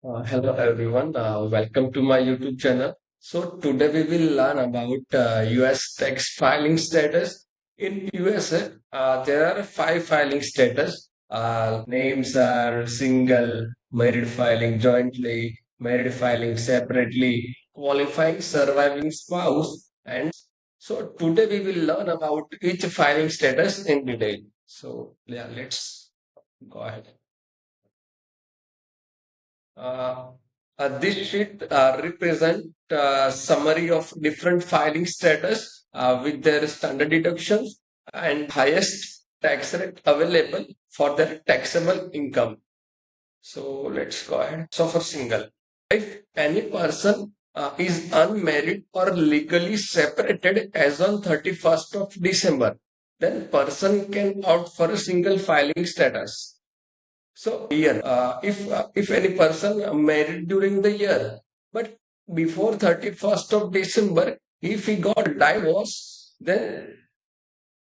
Hello everyone, welcome to my YouTube channel. So today we will learn about US tax filing status. In USA, there are five filing status. Names are single, married filing jointly, married filing separately, qualifying surviving spouse, and so today we will learn about each filing status in detail. So yeah, let's go ahead. Uh, this sheet represent summary of different filing status with their standard deductions and highest tax rate available for their taxable income. So let's go ahead. So for single, if any person is unmarried or legally separated as on 31st of December, then person can opt for a single filing status. So here, if any person married during the year, but before 31st of December, if he got divorce, then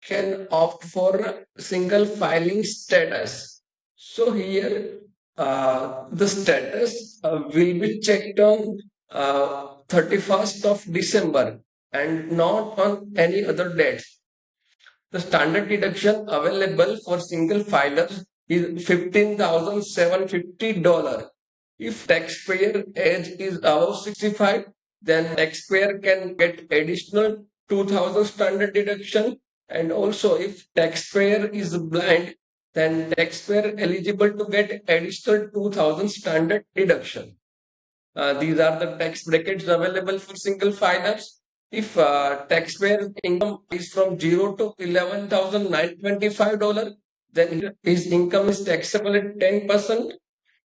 can opt for a single filing status. So here, the status will be checked on 31st of December and not on any other date. The standard deduction available for single filers is $15,750. If taxpayer age is above 65, then taxpayer can get additional 2,000 standard deduction. And also if taxpayer is blind, then taxpayer eligible to get additional 2,000 standard deduction. These are the tax brackets available for single filers. If taxpayer income is from 0 to $11,925, then his income is taxable at 10%.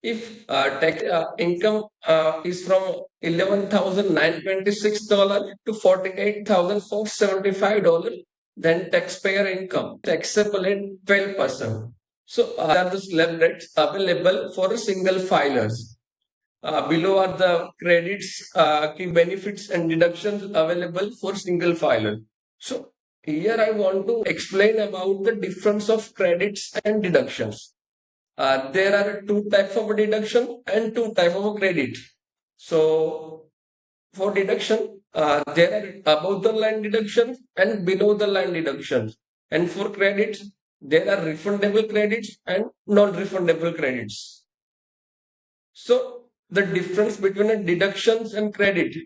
If tax income is from $11,926 to $48,475, then taxpayer income taxable at 12%. So are the slab rates available for single filers. Below are the credits, key benefits and deductions available for single filer. So here I want to explain about the difference of credits and deductions. There are two types of deduction and two types of credit. So for deduction, there are above the line deductions and below the line deductions. And for credits, there are refundable credits and non-refundable credits. So the difference between a deductions and credit.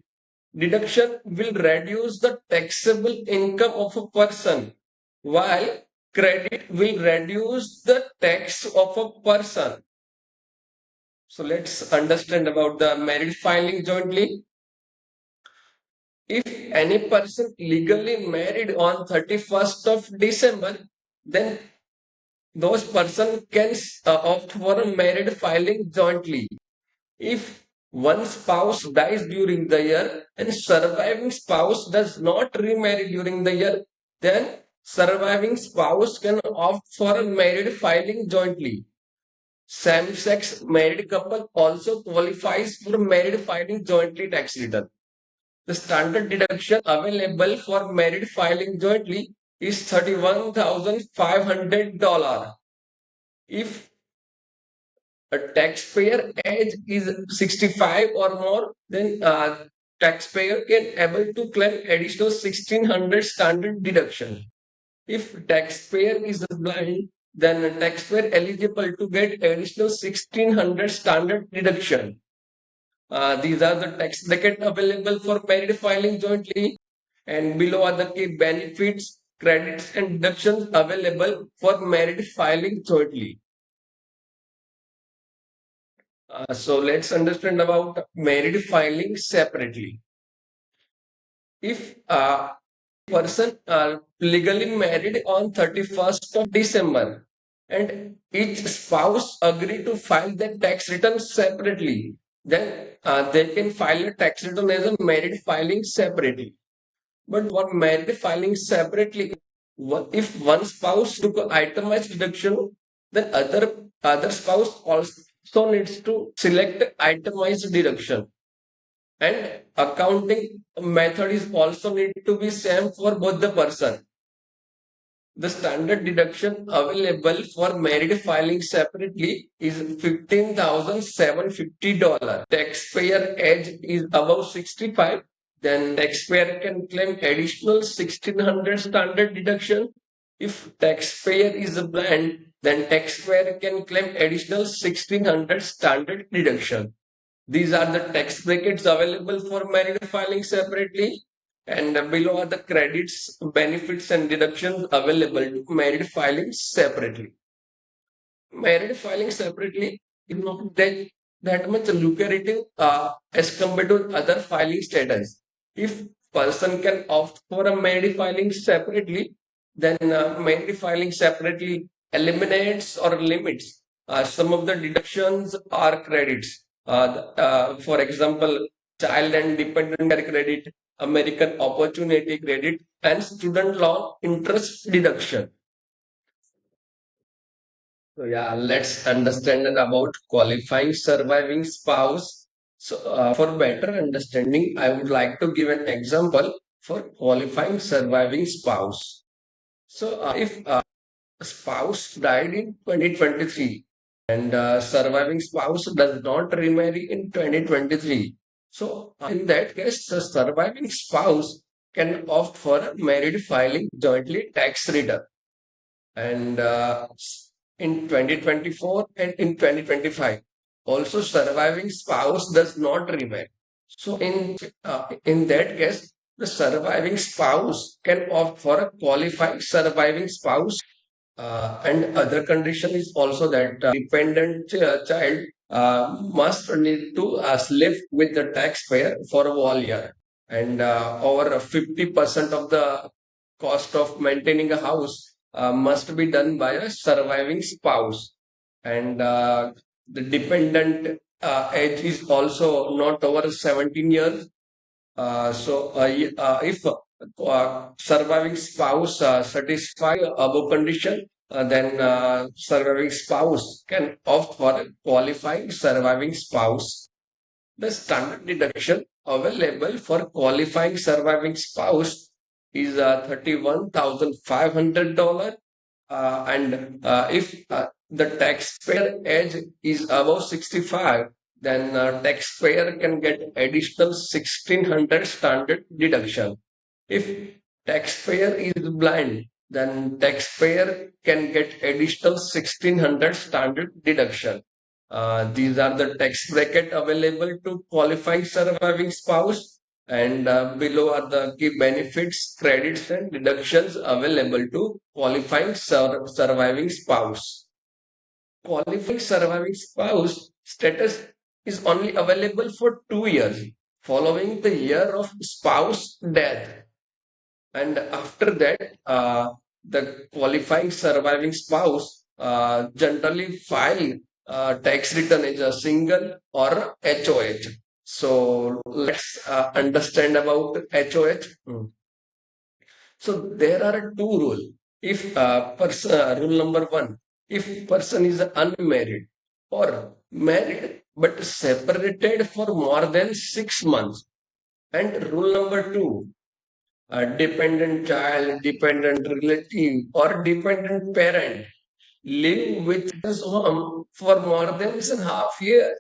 Deduction will reduce the taxable income of a person, while credit will reduce the tax of a person. So let's understand about the married filing jointly. If any person legally married on 31st of December, then those person can opt for a married filing jointly. If one spouse dies during the year and surviving spouse does not remarry during the year, then surviving spouse can opt for a married filing jointly. Same-sex married couple also qualifies for married filing jointly tax return. The standard deduction available for married filing jointly is $31,500. If a taxpayer age is 65 or more, then taxpayer can able to claim additional 1,600 standard deduction. If taxpayer is blind, then taxpayer eligible to get additional 1,600 standard deduction. These are the tax bracket available for married filing jointly, and below are the key benefits, credits, and deductions available for married filing jointly. So let's understand about married filing separately. If a person are legally married on 31st of December and each spouse agree to file their tax return separately, then they can file a tax return as a married filing separately. But for married filing separately, if one spouse took an itemized deduction, then other spouse also needs to select itemized deduction. And accounting method is also need to be same for both the person. The standard deduction available for married filing separately is $15,750. Taxpayer age is above 65, then taxpayer can claim additional 1,600 standard deduction. If taxpayer is blind, then taxpayer can claim additional 1,600 standard deduction. These are the tax brackets available for married filing separately. And below are the credits, benefits, and deductions available to married filing separately. Married filing separately is not that much lucrative as compared to other filing status. If person can opt for a married filing separately, then married filing separately eliminates or limits some of the deductions or credits. For example, child and dependent care credit, American opportunity credit, and student loan interest deduction. So yeah, let's understand about qualifying surviving spouse. So for better understanding, I would like to give an example for qualifying surviving spouse. So if a spouse died in 2023 and surviving spouse does not remarry in 2023, so in that case, the surviving spouse can opt for a married filing jointly tax return and in 2024 and in 2025 also surviving spouse does not remain, so in that case the surviving spouse can opt for a qualified surviving spouse, and other condition is also that dependent child must need to live with the taxpayer for 1 year, and over 50% of the cost of maintaining a house must be done by a surviving spouse, and the dependent age is also not over 17 years. If surviving spouse satisfy above condition, then surviving spouse can opt for a qualifying surviving spouse. The standard deduction available for qualifying surviving spouse is $31,500, and if the taxpayer age is above 65, then taxpayer can get additional 1,600 standard deduction. If taxpayer is blind, then taxpayer can get additional 1,600 standard deduction. These are the tax bracket available to qualifying surviving spouse, and below are the key benefits, credits, and deductions available to qualifying surviving spouse. Qualifying surviving spouse status is only available for 2 years following the year of spouse death, and after that the qualifying surviving spouse generally file tax return as a single or HOH. So let's understand about HOH. So there are two rules. If rule number one, if person is unmarried or married but separated for more than 6 months, and rule number two, a dependent child, dependent relative, or dependent parent live with his home for more than a half year.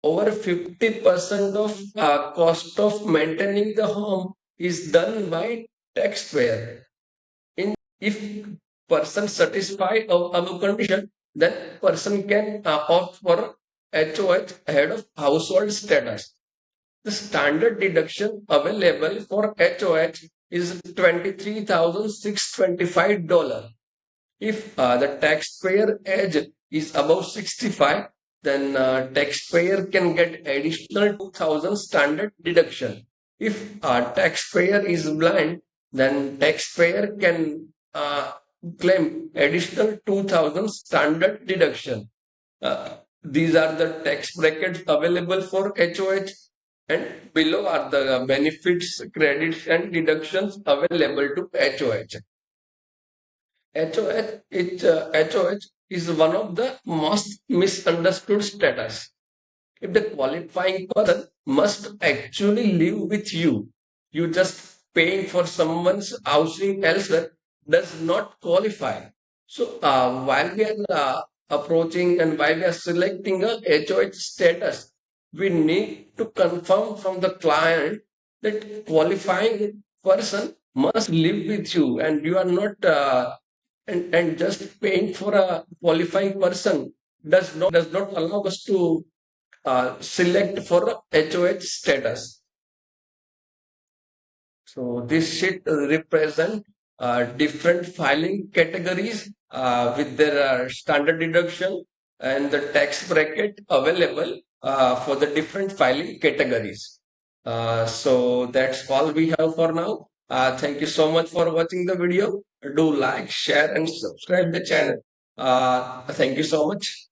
Over 50% of cost of maintaining the home is done by taxpayer. In if person satisfy our condition, then person can opt for HOH, head of household status. The standard deduction available for HOH is $23,625. If the taxpayer age is above 65, then taxpayer can get additional 2,000 standard deduction. If taxpayer is blind, then taxpayer can claim additional 2,000 standard deduction. These are the tax brackets available for HOH, and below are the benefits, credits, and deductions available to HOH. HOH is one of the most misunderstood status. If the qualifying person must actually live with you, you just paying for someone's housing elsewhere, does not qualify. So while we are approaching and while we are selecting a HOH status, we need to confirm from the client that qualifying person must live with you and you are not and just paying for a qualifying person does not allow us to select for a HOH status. So this sheet represent different filing categories with their standard deduction and the tax bracket available for the different filing categories. So that's all we have for now. Thank you so much for watching the video. Do like, share, and subscribe the channel. Thank you so much.